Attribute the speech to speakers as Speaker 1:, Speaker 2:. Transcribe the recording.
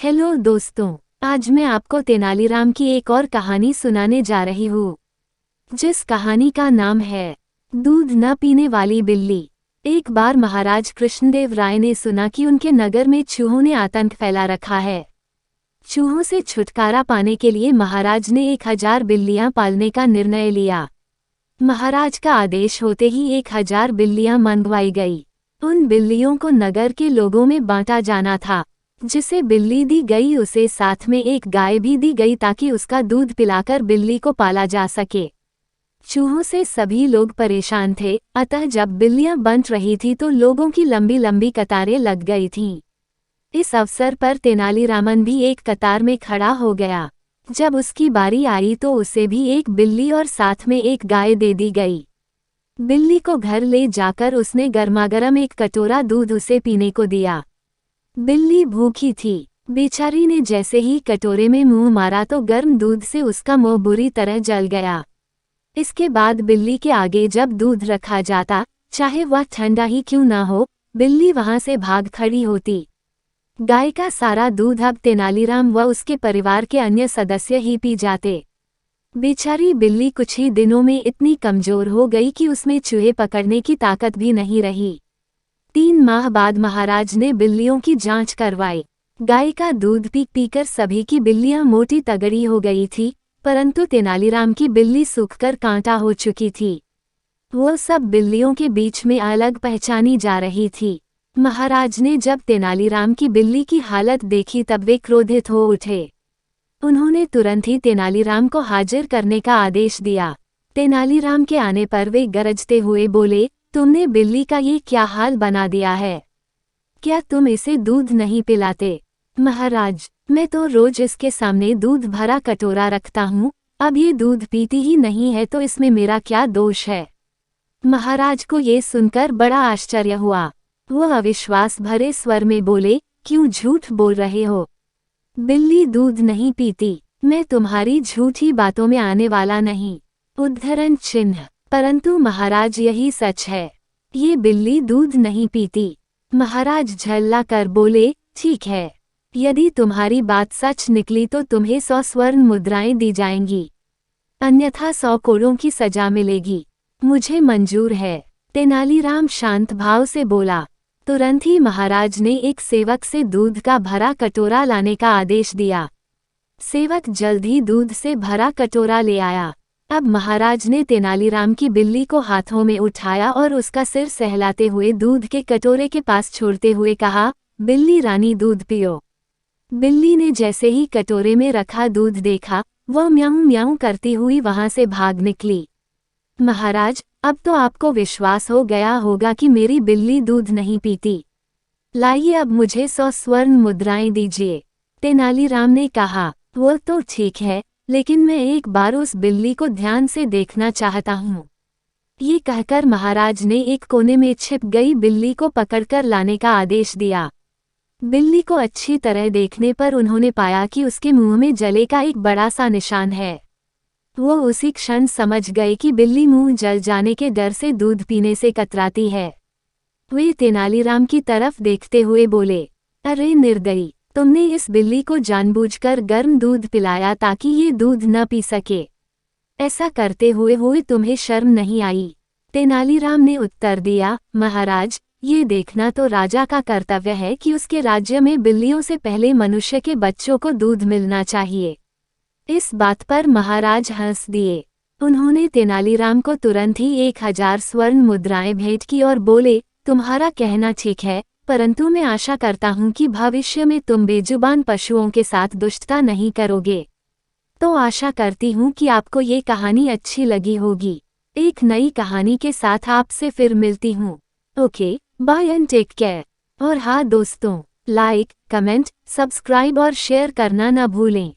Speaker 1: Hello दोस्तों, आज मैं आपको तेनालीराम की एक और कहानी सुनाने जा रही हूँ, जिस कहानी का नाम है दूध न पीने वाली बिल्ली। एक बार महाराज कृष्णदेव राय ने सुना कि उनके नगर में चूहों ने आतंक फैला रखा है। चूहों से छुटकारा पाने के लिए महाराज ने 1000 बिल्लियां पालने का निर्णय लिया। महाराज का आदेश होते ही 1000 बिल्लियां मंगवाई गई। उन बिल्लियों को नगर के लोगों में बांटा जाना था। जिसे बिल्ली दी गई उसे साथ में एक गाय भी दी गई ताकि उसका दूध पिलाकर बिल्ली को पाला जा सके। चूहों से सभी लोग परेशान थे, अतः जब बिल्लियां बंट रही थी तो लोगों की लंबी लंबी कतारें लग गई थीं। इस अवसर पर तेनालीरामन भी एक कतार में खड़ा हो गया। जब उसकी बारी आई तो उसे भी एक बिल्ली और साथ में एक गाय दे दी गई। बिल्ली को घर ले जाकर उसने गर्मागर्म एक कटोरा दूध उसे पीने को दिया। बिल्ली भूखी थी। बेचारी ने जैसे ही कटोरे में मुंह मारा तो गर्म दूध से उसका मुंह बुरी तरह जल गया। इसके बाद बिल्ली के आगे जब दूध रखा जाता, चाहे वह ठंडा ही क्यों ना हो, बिल्ली वहां से भाग खड़ी होती। गाय का सारा दूध अब तेनालीराम व उसके परिवार के अन्य सदस्य ही पी जाते। बेचारी बिल्ली कुछ ही दिनों में इतनी कमजोर हो गई कि उसमें चूहे पकड़ने की ताकत भी नहीं रही। 3 माह बाद महाराज ने बिल्लियों की जांच करवाई। गाय का दूध पी पीकर सभी की बिल्लियां मोटी तगड़ी हो गई थी, परंतु तेनालीराम की बिल्ली सूखकर कांटा हो चुकी थी। वो सब बिल्लियों के बीच में अलग पहचानी जा रही थी। महाराज ने जब तेनालीराम की बिल्ली की हालत देखी तब वे क्रोधित हो उठे। उन्होंने तुरंत ही तेनालीराम को हाजिर करने का आदेश दिया। तेनालीराम के आने पर वे गरजते हुए बोले, तुमने बिल्ली का ये क्या हाल बना दिया है? क्या तुम इसे दूध नहीं पिलाते? महाराज, मैं तो रोज इसके सामने दूध भरा कटोरा रखता हूँ, अब ये दूध पीती ही नहीं है तो इसमें मेरा क्या दोष है? महाराज को ये सुनकर बड़ा आश्चर्य हुआ। वह अविश्वास भरे स्वर में बोले, क्यों झूठ बोल रहे हो? बिल्ली दूध नहीं पीती। मैं तुम्हारी झूठी बातों में आने वाला नहीं। उद्धरण चिन्ह। परंतु महाराज यही सच है, ये बिल्ली दूध नहीं पीती। महाराज झल्ला कर बोले, ठीक है, यदि तुम्हारी बात सच निकली तो तुम्हें 100 स्वर्ण मुद्राएं दी जाएंगी, अन्यथा 100 कोड़ों की सजा मिलेगी। मुझे मंजूर है। तेनालीराम शांत भाव से बोला। तुरंत ही महाराज ने एक सेवक से दूध का भरा कटोरा लाने का आदेश दिया। सेवक जल्द ही दूध से भरा कटोरा ले आया। अब महाराज ने तेनालीराम की बिल्ली को हाथों में उठाया और उसका सिर सहलाते हुए दूध के कटोरे के पास छोड़ते हुए कहा, बिल्ली रानी दूध पियो। बिल्ली ने जैसे ही कटोरे में रखा दूध देखा, वह म्याऊं म्याऊं करती हुई वहां से भाग निकली। महाराज, अब तो आपको विश्वास हो गया होगा कि मेरी बिल्ली दूध नहीं पीती। लाइए अब मुझे 100 स्वर्ण मुद्राएं दीजिए। तेनालीराम ने कहा, वो तो ठीक है, लेकिन मैं एक बार उस बिल्ली को ध्यान से देखना चाहता हूँ। ये कहकर महाराज ने एक कोने में छिप गई बिल्ली को पकड़कर लाने का आदेश दिया। बिल्ली को अच्छी तरह देखने पर उन्होंने पाया कि उसके मुंह में जले का एक बड़ा सा निशान है। वो उसी क्षण समझ गए कि बिल्ली मुंह जल जाने के डर से दूध पीने से कतराती है। वे तेनालीराम की तरफ देखते हुए बोले, अरे निर्दयी, तुमने इस बिल्ली को जानबूझकर गर्म दूध पिलाया ताकि ये दूध न पी सके। ऐसा करते हुए तुम्हें शर्म नहीं आई? तेनालीराम ने उत्तर दिया, महाराज, ये देखना तो राजा का कर्तव्य है कि उसके राज्य में बिल्लियों से पहले मनुष्य के बच्चों को दूध मिलना चाहिए। इस बात पर महाराज हंस दिए। उन्होंने तेनालीराम को तुरंत ही 1000 स्वर्ण मुद्राएं भेंट की और बोले, तुम्हारा कहना ठीक है, परंतु मैं आशा करता हूँ कि भविष्य में तुम बेजुबान पशुओं के साथ दुष्टता नहीं करोगे। तो आशा करती हूँ कि आपको ये कहानी अच्छी लगी होगी। एक नई कहानी के साथ आपसे फिर मिलती हूँ। Okay, bye and take care. और हाँ दोस्तों, लाइक, कमेंट, सब्सक्राइब और शेयर करना न भूलें।